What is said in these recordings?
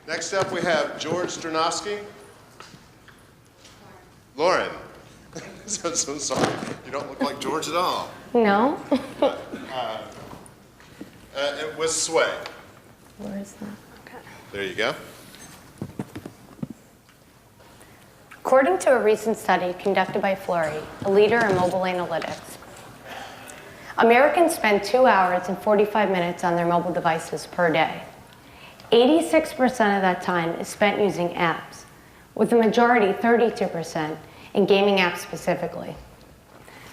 Next up, we have George Stronowski. Lauren. So sorry. You don't look like George at all. No. It was Sway. Where is that? Okay. There you go. According to a recent study conducted by Flurry, a leader in mobile analytics, Americans spend 2 hours and 45 minutes on their mobile devices per day. 86% of that time is spent using apps, with the majority, 32%, in gaming apps specifically.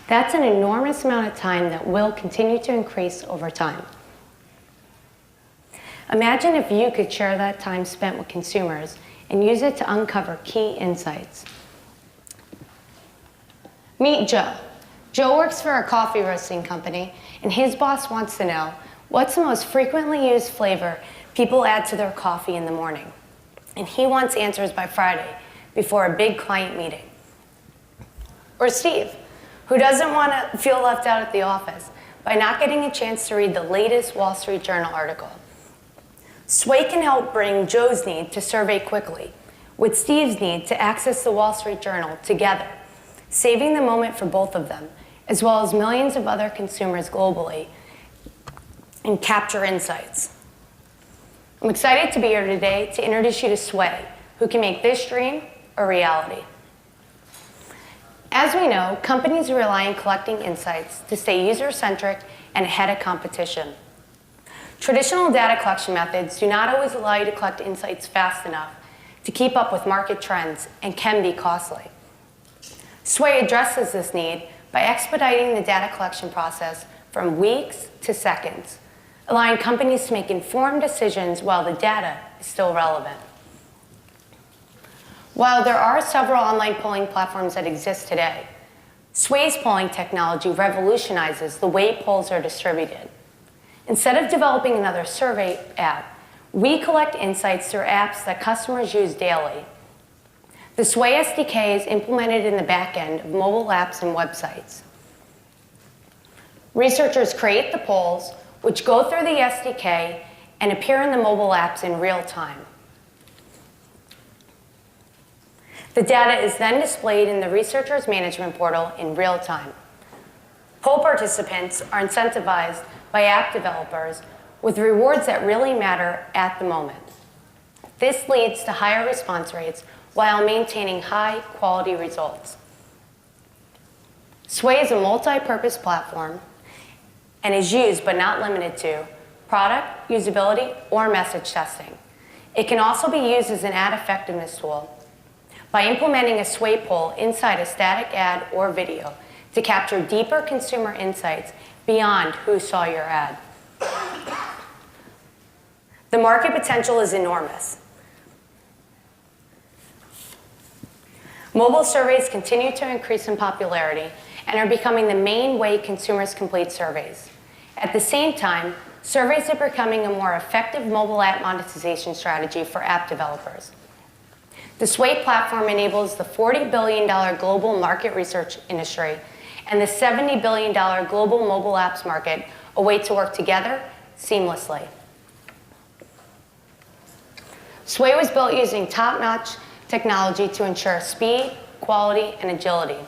That's an enormous amount of time that will continue to increase over time. Imagine if you could share that time spent with consumers and use it to uncover key insights. Meet Joe. Joe works for a coffee roasting company, and his boss wants to know what's the most frequently used flavor people add to their coffee in the morning. And he wants answers by Friday before a big client meeting. Or Steve, who doesn't want to feel left out at the office by not getting a chance to read the latest Wall Street Journal article. Sway can help bring Joe's need to survey quickly with Steve's need to access the Wall Street Journal together, saving the moment for both of them, as well as millions of other consumers globally, and capture insights. I'm excited to be here today to introduce you to Sway, who can make this dream a reality. As we know, companies rely on collecting insights to stay user-centric and ahead of competition. Traditional data collection methods do not always allow you to collect insights fast enough to keep up with market trends and can be costly. Sway addresses this need by expediting the data collection process from weeks to seconds, allowing companies to make informed decisions while the data is still relevant. While there are several online polling platforms that exist today, Sway's polling technology revolutionizes the way polls are distributed. Instead of developing another survey app, we collect insights through apps that customers use daily. The Sway SDK is implemented in the back end of mobile apps and websites. Researchers create the polls, which go through the SDK and appear in the mobile apps in real time. The data is then displayed in the researcher's management portal in real time. Poll participants are incentivized by app developers with rewards that really matter at the moment. This leads to higher response rates while maintaining high quality results. Sway is a multi-purpose platform and is used but not limited to product, usability, or message testing. It can also be used as an ad effectiveness tool by implementing a Sway poll inside a static ad or video to capture deeper consumer insights beyond who saw your ad. The market potential is enormous. Mobile surveys continue to increase in popularity and are becoming the main way consumers complete surveys. At the same time, surveys are becoming a more effective mobile app monetization strategy for app developers. The Sway platform enables the $40 billion global market research industry and the $70 billion global mobile apps market a way to work together seamlessly. Sway was built using top-notch technology to ensure speed, quality, and agility.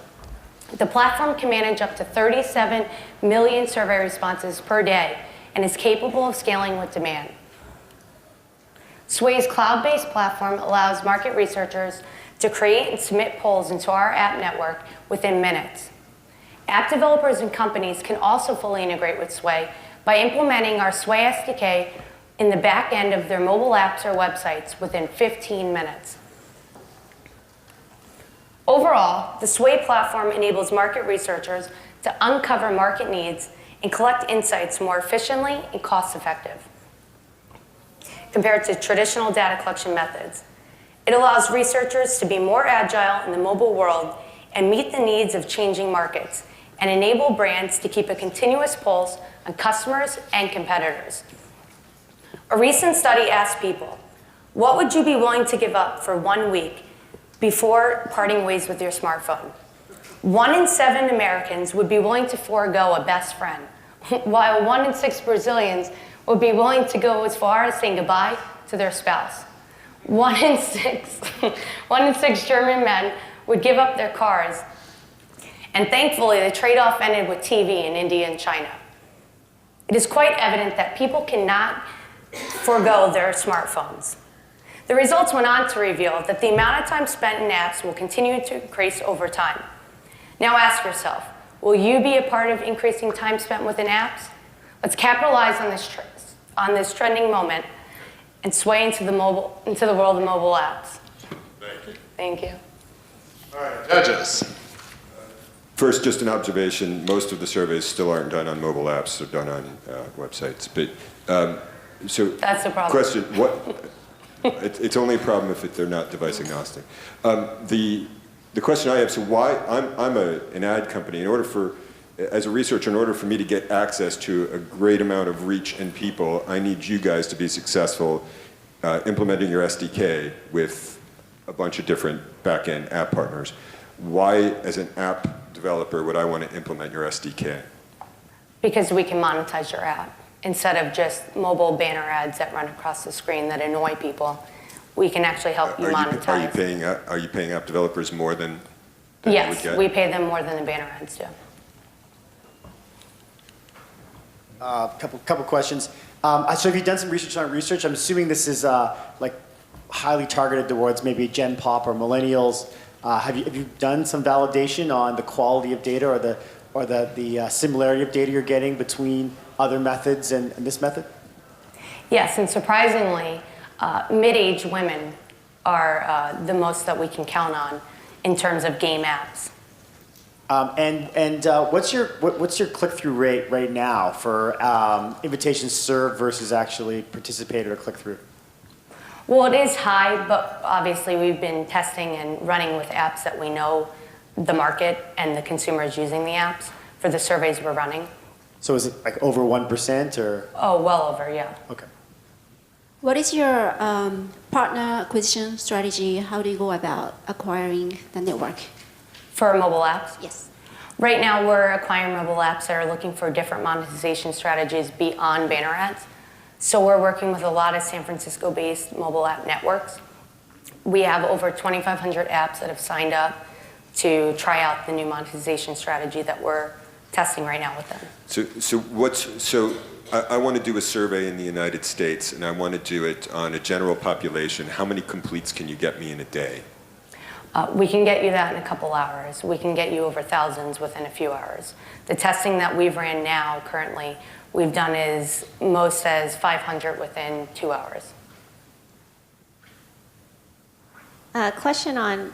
The platform can manage up to 37 million survey responses per day and is capable of scaling with demand. Sway's cloud-based platform allows market researchers to create and submit polls into our app network within minutes. App developers and companies can also fully integrate with Sway by implementing our Sway SDK in the back end of their mobile apps or websites within 15 minutes. Overall, the Sway platform enables market researchers to uncover market needs and collect insights more efficiently and cost-effective compared to traditional data collection methods. It allows researchers to be more agile in the mobile world and meet the needs of changing markets and enable brands to keep a continuous pulse on customers and competitors. A recent study asked people, what would you be willing to give up for 1 week before parting ways with your smartphone? 1 in 7 Americans would be willing to forego a best friend, while 1 in 6 Brazilians would be willing to go as far as saying goodbye to their spouse. one in six German men would give up their cars. And thankfully, the trade-off ended with TV in India and China. It is quite evident that people cannot forego their smartphones. The results went on to reveal that the amount of time spent in apps will continue to increase over time. Now ask yourself, will you be a part of increasing time spent within apps? Let's capitalize on this trending moment and sway into the world of mobile apps. Thank you. Thank you. All right, judges. First, just an observation, most of the surveys still aren't done on mobile apps, they're done on websites. But, so, That's the problem. Question, it's only a problem if they're not device agnostic. The question I have, so why, I'm an ad company, as a researcher, in order for me to get access to a great amount of reach and people, I need you guys to be successful implementing your SDK with a bunch of different back-end app partners. Why, as an app developer, would I want to implement your SDK? Because we can monetize your app. Instead of just mobile banner ads that run across the screen that annoy people, we can actually help you monetize. Are you paying app developers more than you would Yes, get? we pay them more than the banner ads do. Couple questions. So have you done some research on research? I'm assuming this is like highly targeted towards maybe Gen Pop or millennials. Have you done some validation on the quality of data or the similarity of data you're getting between other methods and this method? Yes, and surprisingly, mid-age women are the most that we can count on in terms of game apps. What's your click-through rate right now for invitations served versus actually participated or click-through? Well, it is high, but obviously we've been testing and running with apps that we know the market and the consumers using the apps for the surveys we're running. So is it like over 1% or? Oh, well over, yeah. Okay. What is your partner acquisition strategy? How do you go about acquiring the network? For mobile apps? Yes. Right now, we're acquiring mobile apps that are looking for different monetization strategies beyond banner ads. So we're working with a lot of San Francisco-based mobile app networks. We have over 2,500 apps that have signed up to try out the new monetization strategy that we're testing right now with them. So I want to do a survey in the United States, and I want to do it on a general population. How many completes can you get me in a day? We can get you that in a couple hours. We can get you over thousands within a few hours. The testing that we've ran now currently, we've done as most as 500 within 2 hours. Question on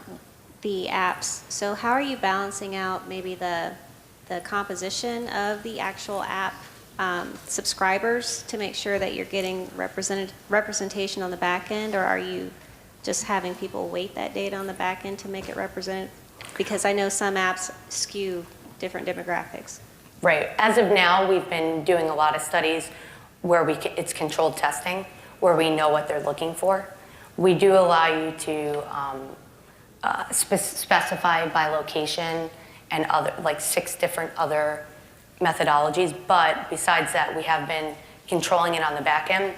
the apps. So how are you balancing out maybe the composition of the actual app subscribers to make sure that you're getting representation on the back end, or are you just having people weight that data on the back end to make it represented? Because I know some apps skew different demographics. Right. As of now, we've been doing a lot of studies where it's controlled testing, where we know what they're looking for. We do allow you to specify by location and like 6 different other methodologies. But besides that, we have been controlling it on the back end.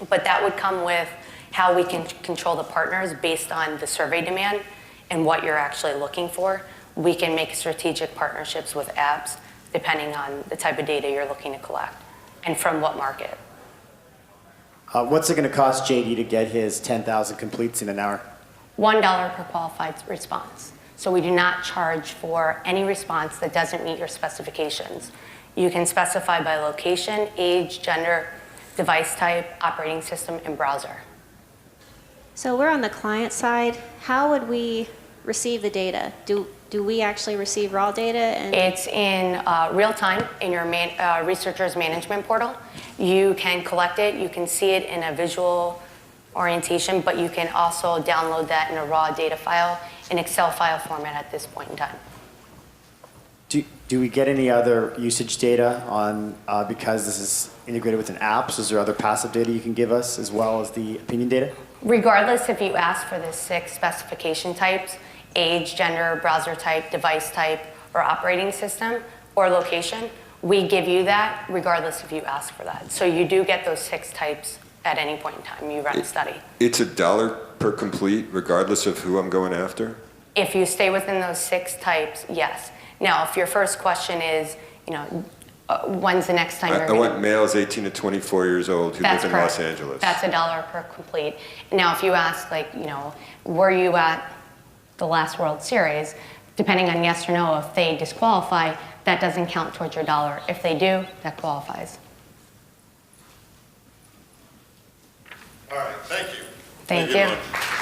But that would come with how we can control the partners based on the survey demand and what you're actually looking for. We can make strategic partnerships with apps depending on the type of data you're looking to collect and from what market. What's it going to cost JD to get his 10,000 completes in an hour? $1 per qualified response. So we do not charge for any response that doesn't meet your specifications. You can specify by location, age, gender, device type, operating system, and browser. So we're on the client side. How would we receive the data? Do we actually receive raw data? It's in real time in your researcher's management portal. You can collect it. You can see it in a visual orientation, but you can also download that in a raw data file, in Excel file format at this point in time. Do we get any other usage data on, because this is integrated with an app, so is there other passive data you can give us as well as the opinion data? Regardless if you ask for the 6 specification types, age, gender, browser type, device type, or operating system, or location, we give you that regardless if you ask for that. So you do get those 6 types at any point in time you run a study. It's $1 per complete, regardless of who I'm going after? If you stay within those 6 types, yes. Now, if your first question is, when's the next time you're I going want males 18 to 24 years old who live in Los Angeles. That's $1 per complete. Now, if you ask, were you at the last World Series, depending on yes or no, if they disqualify, that doesn't count towards your $1. If they do, that qualifies. All right, thank you. Thank you.